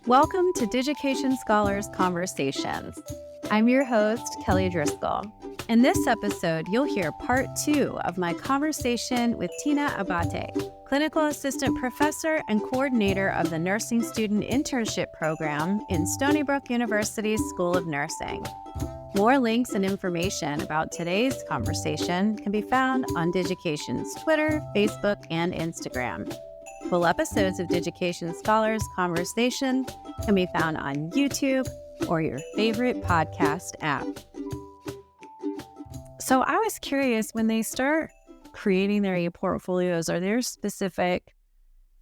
Welcome to Digication Scholars Conversations. I'm your host, Kelly Driscoll. In this episode, you'll hear part 2 of my conversation with Tina Abbate, clinical assistant professor and coordinator of the nursing student internship program in Stony Brook University's School of Nursing. More links and information about today's conversation can be found on Digication's Twitter, Facebook, and Instagram. Full episodes of Digication Scholars Conversation can be found on YouTube or your favorite podcast app. So I was curious, when they start creating their ePortfolios, are there specific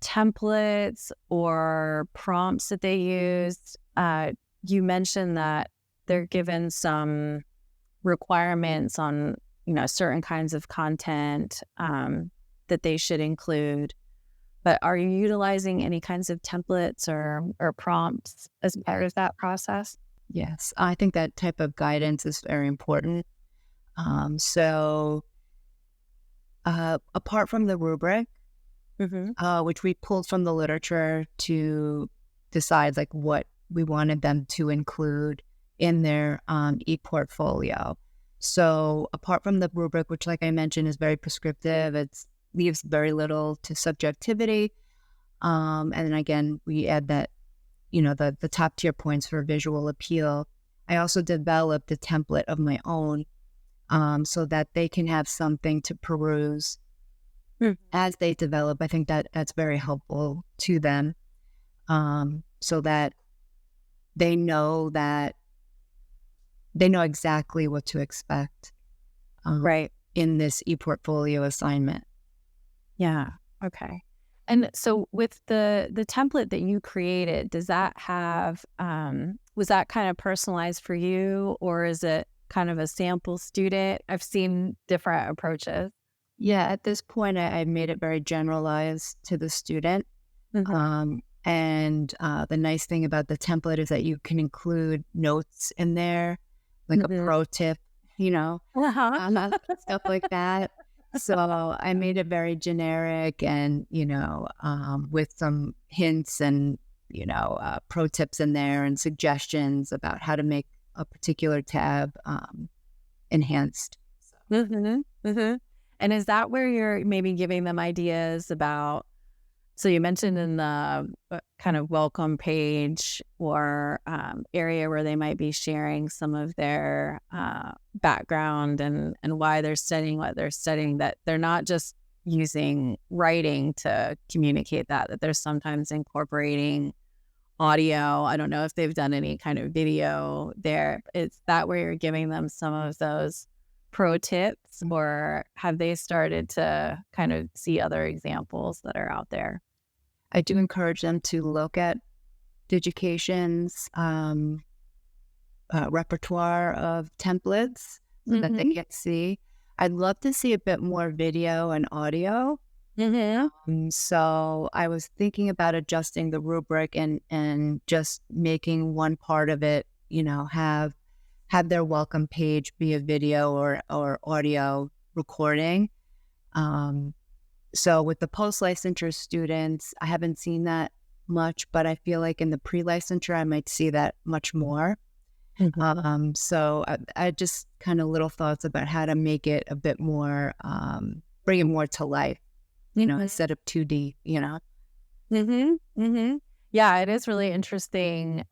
templates or prompts that they use? You mentioned that they're given some requirements on, certain kinds of content that they should include. But are you utilizing any kinds of templates or prompts as part of that process? Yes, I think that type of guidance is very important. Apart from the rubric, which we pulled from the literature to decide what we wanted them to include in their ePortfolio. So apart from the rubric, which like I mentioned is very prescriptive, it leaves very little to subjectivity. And then again, we add that, the top tier points for visual appeal. I also developed a template of my own so that they can have something to peruse as they develop. I think that that's very helpful to them so that they know exactly what to expect in this ePortfolio assignment. Yeah. Okay. And so with the template that you created, does that have, was that kind of personalized for you, or is it kind of a sample student? I've seen different approaches. Yeah, at this point, I made it very generalized to the student. And the nice thing about the template is that you can include notes in there, like a pro tip, stuff like that. So I made it very generic and, with some hints and, pro tips in there and suggestions about how to make a particular tab enhanced. And is that where you're maybe giving them ideas about, so you mentioned in the kind of welcome page or area where they might be sharing some of their background and why they're studying what they're studying, that they're not just using writing to communicate that they're sometimes incorporating audio. I don't know if they've done any kind of video there. Is that where you're giving them some of those pro tips, or have they started to kind of see other examples that are out there? I do encourage them to look at Digication's repertoire of templates so that they can see. I'd love to see a bit more video and audio. So I was thinking about adjusting the rubric and just making one part of it, have their welcome page be a video or audio recording. So with the post-licensure students, I haven't seen that much, but I feel like in the pre-licensure, I might see that much more. So I just kind of little thoughts about how to make it a bit more, bring it more to life, instead of 2D, Yeah, it is really interesting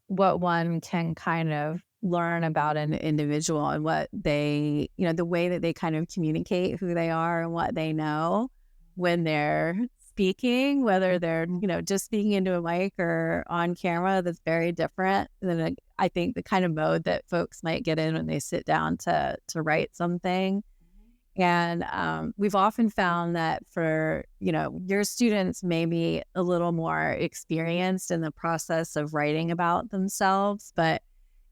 what one can kind of learn about an individual and what they, the way that they kind of communicate who they are and what they know when they're speaking, whether they're, just speaking into a mic or on camera. That's very different than I think the kind of mode that folks might get in when they sit down to write something. And we've often found that for, your students may be a little more experienced in the process of writing about themselves, but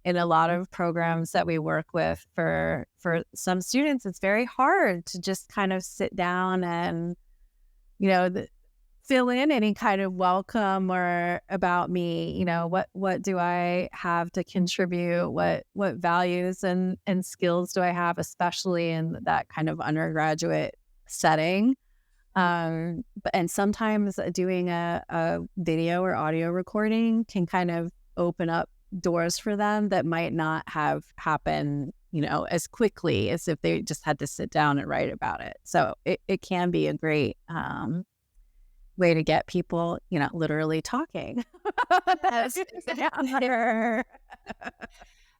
in a lot of programs that we work with, for some students, it's very hard to just kind of sit down and, fill in any kind of welcome or about me, what do I have to contribute? What values and skills do I have, especially in that kind of undergraduate setting? And sometimes doing a video or audio recording can kind of open up doors for them that might not have happened, as quickly as if they just had to sit down and write about it. So it can be a great way to get people, literally talking. Yes, exactly.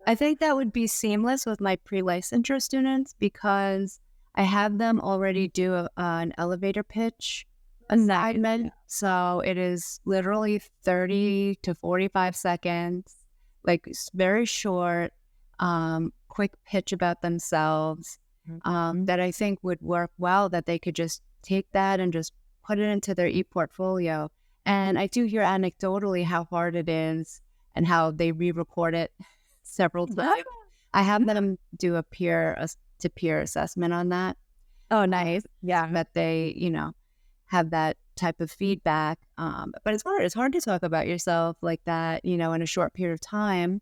I think that would be seamless with my pre-licensure students because I have them already do an elevator pitch assignment. Yeah. So it is literally 30 to 45 seconds, like very short, quick pitch about themselves that I think would work well, that they could just take that and just put it into their ePortfolio. And I do hear anecdotally how hard it is and how they re-record it several times. I have them do a peer-to-peer assessment on that. Oh, nice. Yeah. That they, have that type of feedback. But it's hard. It's hard to talk about yourself like that, in a short period of time.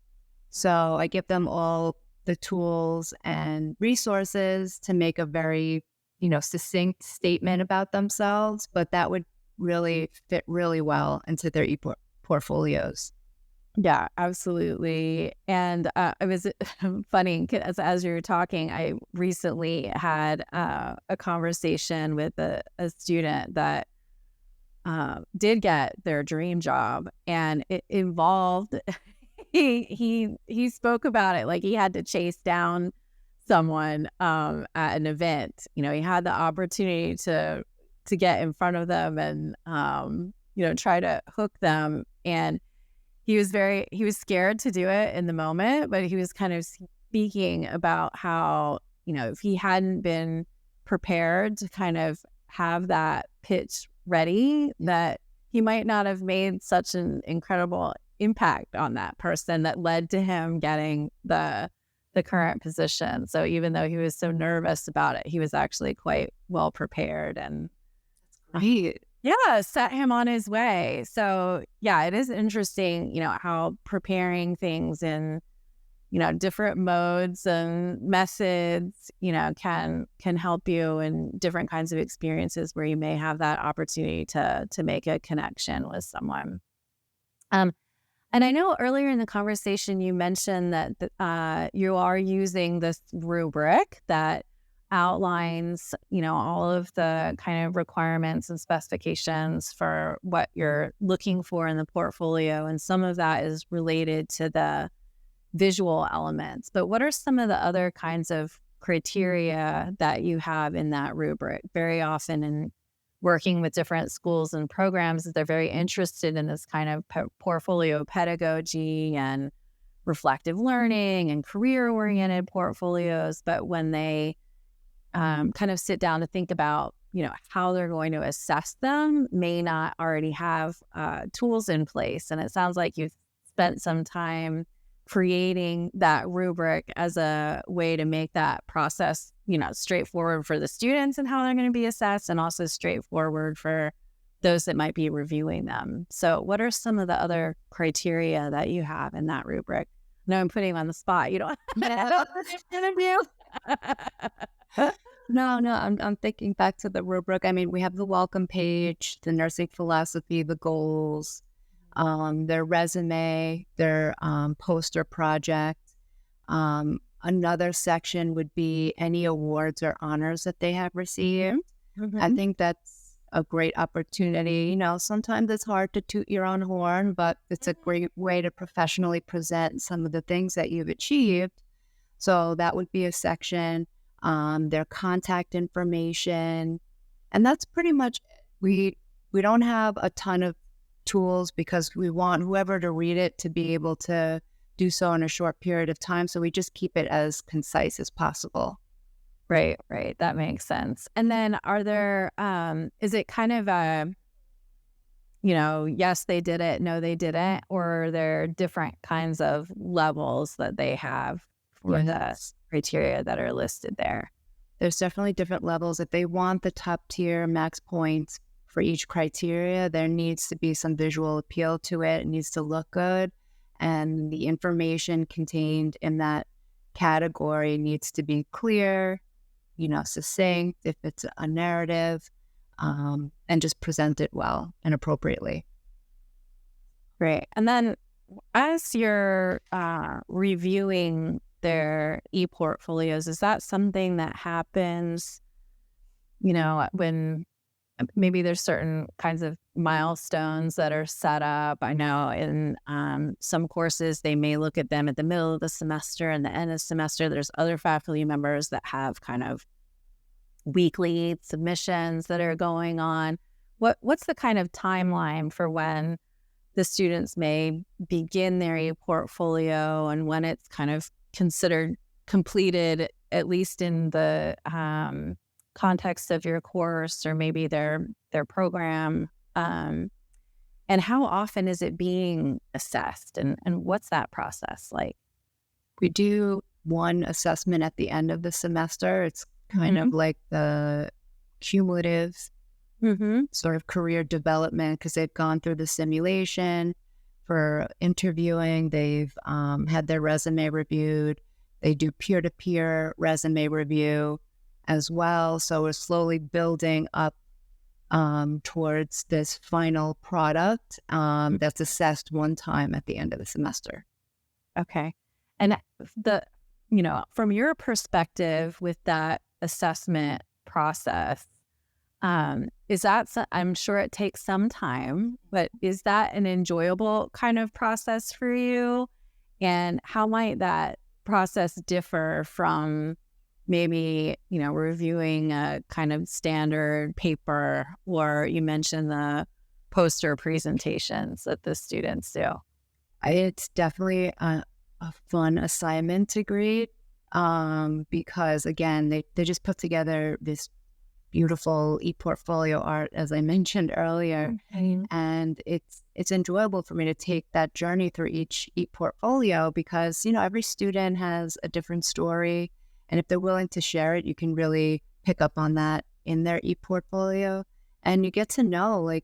So I give them all the tools and resources to make a very, succinct statement about themselves, but that would really fit really well into their portfolios. Yeah, absolutely. And it was funny because as you were talking, I recently had a conversation with a student that did get their dream job, and it involved he spoke about it like he had to chase down someone at an event. He had the opportunity to get in front of them and try to hook them, and he was scared to do it in the moment, but he was kind of speaking about how, if he hadn't been prepared to kind of have that pitch ready, that he might not have made such an incredible impact on that person that led to him getting the current position. So even though he was so nervous about it, he was actually quite well prepared, and Right. yeah, set him on his way. So yeah, it is interesting, how preparing things in, different modes and methods, can help you in different kinds of experiences where you may have that opportunity to make a connection with someone. And I know earlier in the conversation you mentioned that you are using this rubric that outlines, all of the kind of requirements and specifications for what you're looking for in the portfolio. And some of that is related to the visual elements. But what are some of the other kinds of criteria that you have in that rubric? Very often in working with different schools and programs, they're very interested in this kind of portfolio pedagogy and reflective learning and career-oriented portfolios. But when they kind of sit down to think about, how they're going to assess them, may not already have tools in place. And it sounds like you've spent some time creating that rubric as a way to make that process, straightforward for the students and how they're going to be assessed, and also straightforward for those that might be reviewing them. So what are some of the other criteria that you have in that rubric? No, I'm putting you on the spot. You don't interview. No, I'm thinking back to the rubric. I mean, we have the welcome page, the nursing philosophy, the goals, their resume, their poster project. Another section would be any awards or honors that they have received. Mm-hmm. I think that's a great opportunity. Sometimes it's hard to toot your own horn, but it's a great way to professionally present some of the things that you've achieved. So that would be a section. Their contact information. And that's pretty much it. We don't have a ton of tools because we want whoever to read it to be able to do so in a short period of time. So we just keep it as concise as possible. Right. That makes sense. And then are there, is it kind of a, yes, they did it, no, they didn't, or are there different kinds of levels that they have for the criteria that are listed there? There's definitely different levels. If they want the top tier max points for each criteria, there needs to be some visual appeal to it. It needs to look good. And the information contained in that category needs to be clear, succinct, if it's a narrative. and just present it well and appropriately. Great. And then as you're reviewing their ePortfolios, is that something that happens, when maybe there's certain kinds of milestones that are set up? I know in some courses, they may look at them at the middle of the semester and the end of the semester. There's other faculty members that have kind of weekly submissions that are going on. What's the kind of timeline for when the students may begin their ePortfolio and when it's kind of considered completed, at least in the context of your course or maybe their program? And how often is it being assessed? And what's that process like? We do one assessment at the end of the semester. It's kind of like the cumulative sort of career development, because they've gone through the simulation for interviewing. They've had their resume reviewed. They do peer-to-peer resume review as well. So we're slowly building up towards this final product that's assessed one time at the end of the semester. Okay. And from your perspective with that assessment process, is that, I'm sure it takes some time, but is that an enjoyable kind of process for you? And how might that process differ from maybe, reviewing a kind of standard paper, or you mentioned the poster presentations that the students do? It's definitely a fun assignment to grade because, again, they just put together this beautiful ePortfolio art, as I mentioned earlier. And it's enjoyable for me to take that journey through each ePortfolio because, every student has a different story. And if they're willing to share it, you can really pick up on that in their ePortfolio. And you get to know,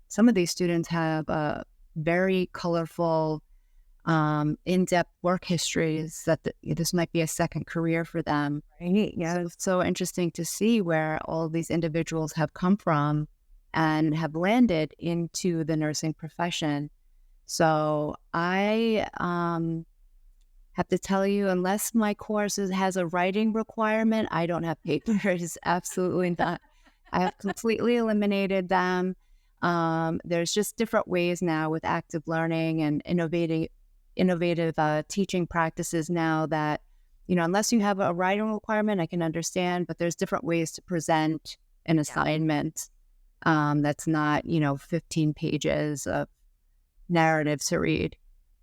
some of these students have very colorful, in-depth work histories that this might be a second career for them. Right. Yeah. So it's so interesting to see where all these individuals have come from and have landed into the nursing profession. So I have to tell you, unless my course has a writing requirement, I don't have papers. Absolutely not. I have completely eliminated them. There's just different ways now with active learning and innovative teaching practices now that, unless you have a writing requirement, I can understand, but there's different ways to present an assignment that's not, 15 pages of narrative to read.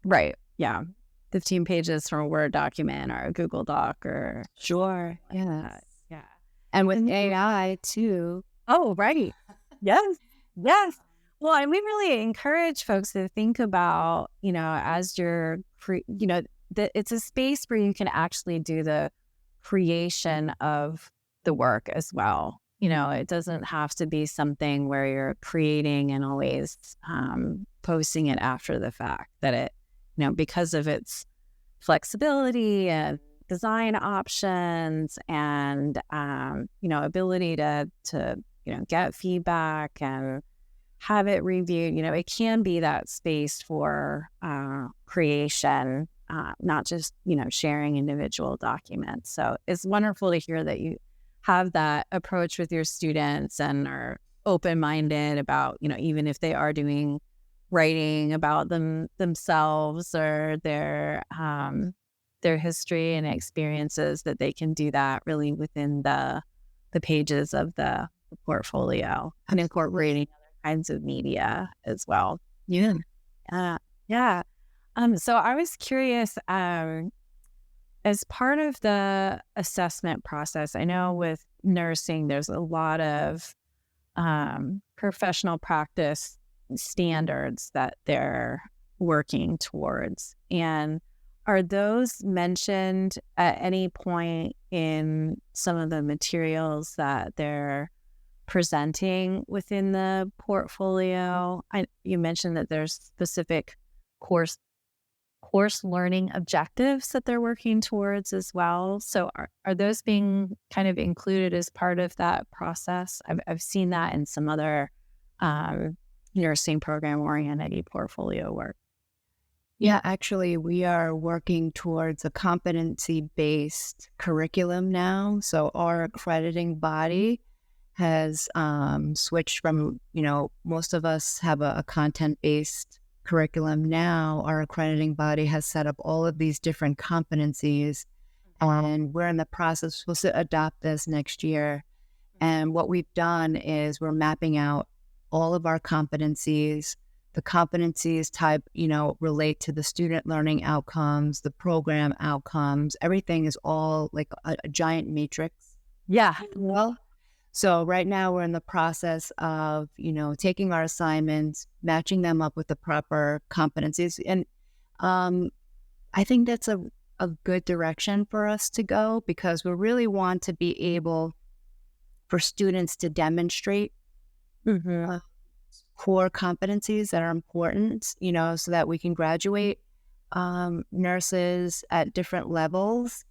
Right. Yeah. 15 pages from a Word document or a Google Doc or... Sure. Yeah. Yeah. And with AI too. Oh, right. Yes. Yes. Well, and we really encourage folks to think about, as you're, it's a space where you can actually do the creation of the work as well. It doesn't have to be something where you're creating and always posting it after the fact. That it, because of its flexibility and design options and, ability to get feedback and have it reviewed, it can be that space for creation, not just, sharing individual documents. So it's wonderful to hear that you have that approach with your students and are open-minded about, even if they are doing writing about themselves or their history and experiences, that they can do that really within the pages of the portfolio and incorporating other kinds of media as well. Yeah. Yeah. So I was curious, as part of the assessment process, I know with nursing, there's a lot of professional practice standards that they're working towards. And are those mentioned at any point in some of the materials that they're presenting within the portfolio? You mentioned that there's specific course course learning objectives that they're working towards as well. So are those being kind of included as part of that process? I've seen that in some other um, nursing program oriented ePortfolio work. Yeah, actually, we are working towards a competency-based curriculum now. So our accrediting body has switched from, most of us have a content-based curriculum. Now our accrediting body has set up all of these different competencies, and we're in the process, supposed to adopt this next year. And what we've done is we're mapping out all of our competencies. The competencies type, relate to the student learning outcomes, the program outcomes. Everything is all like a giant matrix. Yeah. Well, so right now we're in the process of, taking our assignments, matching them up with the proper competencies. And I think that's a good direction for us to go, because we really want to be able for students to demonstrate core competencies that are important, so that we can graduate nurses at different levels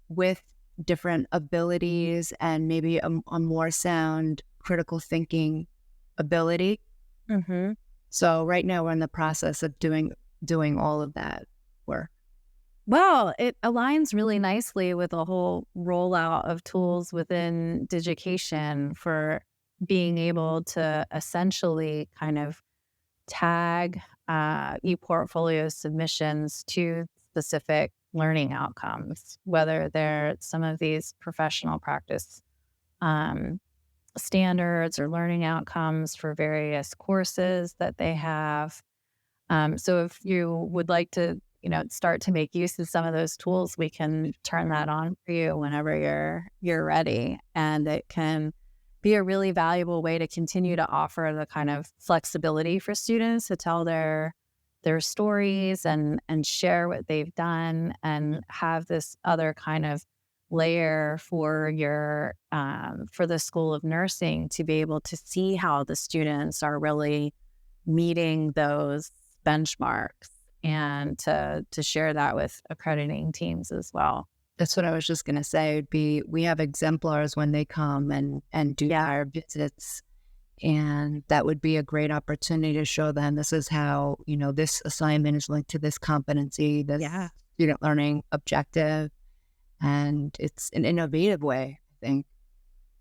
with different abilities and maybe a more sound critical thinking ability. So right now we're in the process of doing all of that work. Well, it aligns really nicely with a whole rollout of tools within Digication for being able to essentially kind of tag ePortfolio submissions to specific learning outcomes, whether they're some of these professional practice standards or learning outcomes for various courses that they have. So if you would like to, start to make use of some of those tools, we can turn that on for you whenever you're ready. And it can be a really valuable way to continue to offer the kind of flexibility for students to tell their stories and share what they've done, and have this other kind of layer for your for the School of Nursing to be able to see how the students are really meeting those benchmarks, and to share that with accrediting teams as well. That's what I was just going to say. We have exemplars when they come and do our visits, and that would be a great opportunity to show them this is how, this assignment is linked to this competency, this student learning objective, and it's an innovative way, I think.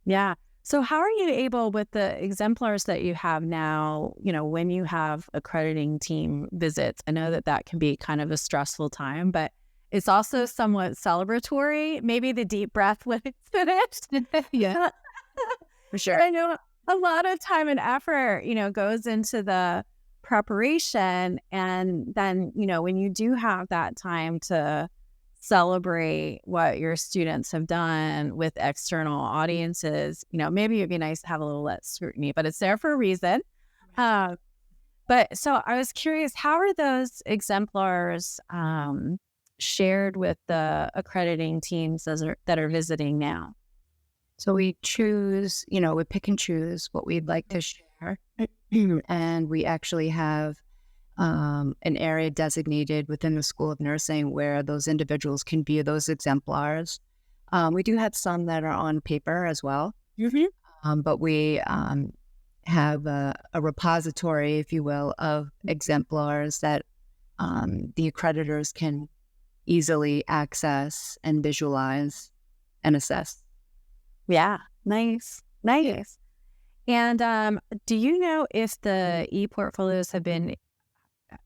Yeah. So how are you able, with the exemplars that you have now, when you have accrediting team visits? I know that can be kind of a stressful time, but it's also somewhat celebratory. Maybe the deep breath when it's finished. Yeah, for sure. I know a lot of time and effort, goes into the preparation. And then, when you do have that time to celebrate what your students have done with external audiences, maybe it'd be nice to have a little less scrutiny, but it's there for a reason. But so I was curious, how are those exemplars shared with the accrediting teams that are visiting now? So we choose, we pick and choose what we'd like to share. And we actually have an area designated within the School of Nursing where those individuals can view those exemplars. We do have some that are on paper as well, but we have a repository, if you will, of exemplars that the accreditors can easily access and visualize and assess. Yeah, nice. And do you know if the ePortfolios have been,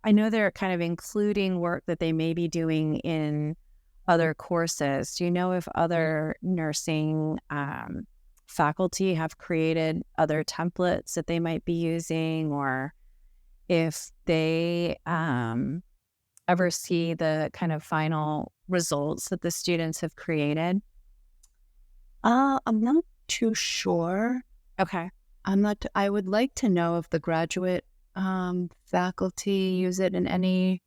I know they're kind of including work that they may be doing in other courses. Do you know if other nursing faculty have created other templates that they might be using, or if they ever see the kind of final results that the students have created? I'm not too sure. Okay. I would like to know if the graduate faculty use it in any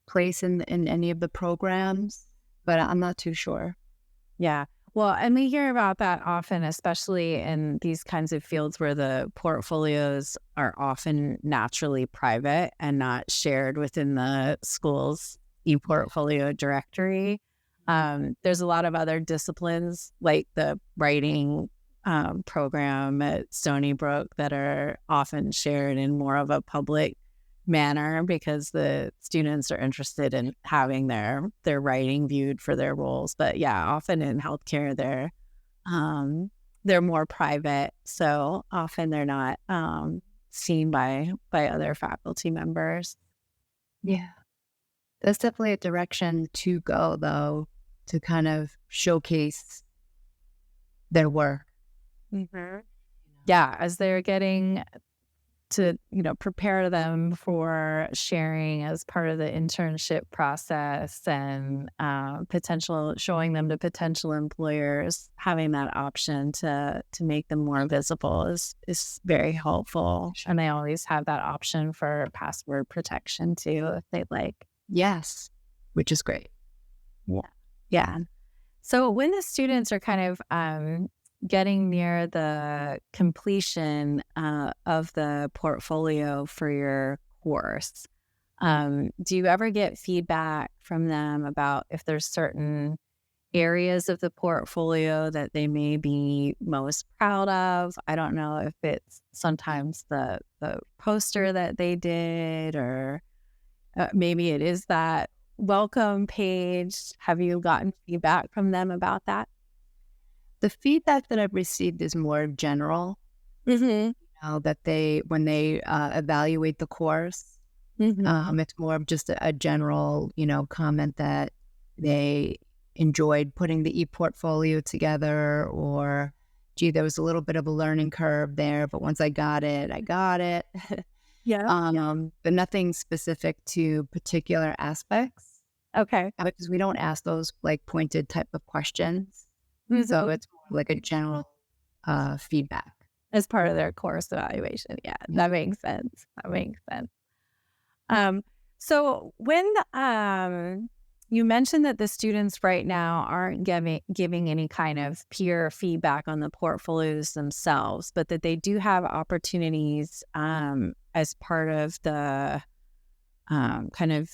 place in any of the programs, but I'm not too sure. Yeah. Well, and we hear about that often, especially in these kinds of fields where the portfolios are often naturally private and not shared within the school's ePortfolio directory. There's a lot of other disciplines like the writing program at Stony Brook that are often shared in more of a public manner because the students are interested in having their writing viewed for their roles. But yeah, often in healthcare, they're more private, so often they're not seen by other faculty members. Yeah. That's definitely a direction to go, though, to kind of showcase their work. Mm-hmm. Yeah, as they're getting to, prepare them for sharing as part of the internship process and showing them to potential employers, having that option to make them more visible is very helpful. And they always have that option for password protection too, if they'd like. Yes, which is great. Yeah. So when the students are kind of getting near the completion of the portfolio for your course, do you ever get feedback from them about if there's certain areas of the portfolio that they may be most proud of? I don't know if it's sometimes the poster that they did, or maybe it is that welcome page. Have you gotten feedback from them about that? The feedback that I've received is more general. Mm-hmm. That when they evaluate the course, it's more of just a general, comment that they enjoyed putting the ePortfolio together, or, gee, there was a little bit of a learning curve there, but once I got it, I got it. Yeah. But nothing specific to particular aspects. Okay. Because we don't ask those like pointed type of questions. Mm-hmm. So it's more like a general feedback. As part of their course evaluation. Yeah, that makes sense. So when you mentioned that the students right now aren't giving any kind of peer feedback on the portfolios themselves, but that they do have opportunities as part of the kind of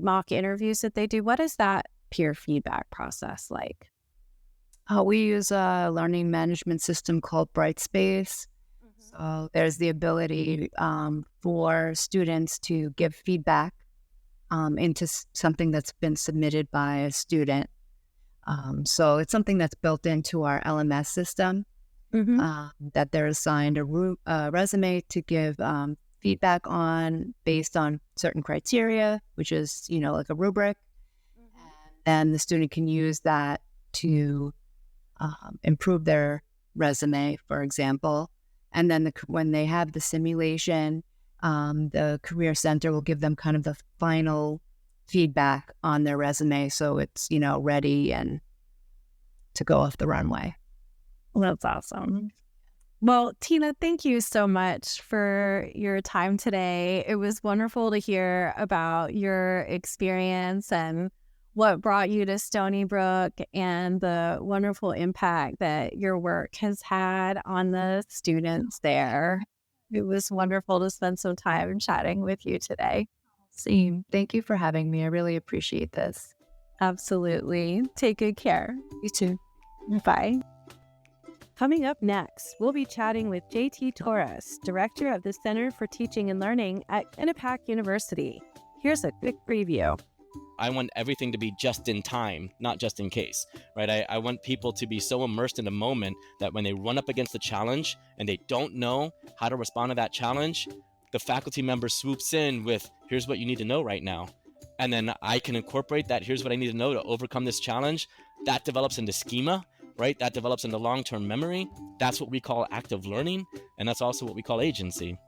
mock interviews that they do. What is that peer feedback process like? We use a learning management system called Brightspace. So there's the ability for students to give feedback into something that's been submitted by a student. So it's something that's built into our LMS system, that they're assigned a resume to give feedback on based on certain criteria, which is, like a rubric. And the student can use that to improve their resume, for example. And then when they have the simulation, the Career Center will give them kind of the final feedback on their resume, so it's, ready and to go off the runway. Well, that's awesome. Well, Tina, thank you so much for your time today. It was wonderful to hear about your experience and what brought you to Stony Brook and the wonderful impact that your work has had on the students there. It was wonderful to spend some time chatting with you today. Same. Thank you for having me. I really appreciate this. Absolutely. Take good care. You too. Bye. Coming up next, we'll be chatting with JT Torres, Director of the Center for Teaching and Learning at Quinnipiac University. Here's a quick preview. I want everything to be just in time, not just in case, right? I want people to be so immersed in the moment that when they run up against the challenge and they don't know how to respond to that challenge, the faculty member swoops in with, here's what you need to know right now. And then I can incorporate that, here's what I need to know to overcome this challenge. That develops into schema, right? That develops into long-term memory. That's what we call active learning. And that's also what we call agency.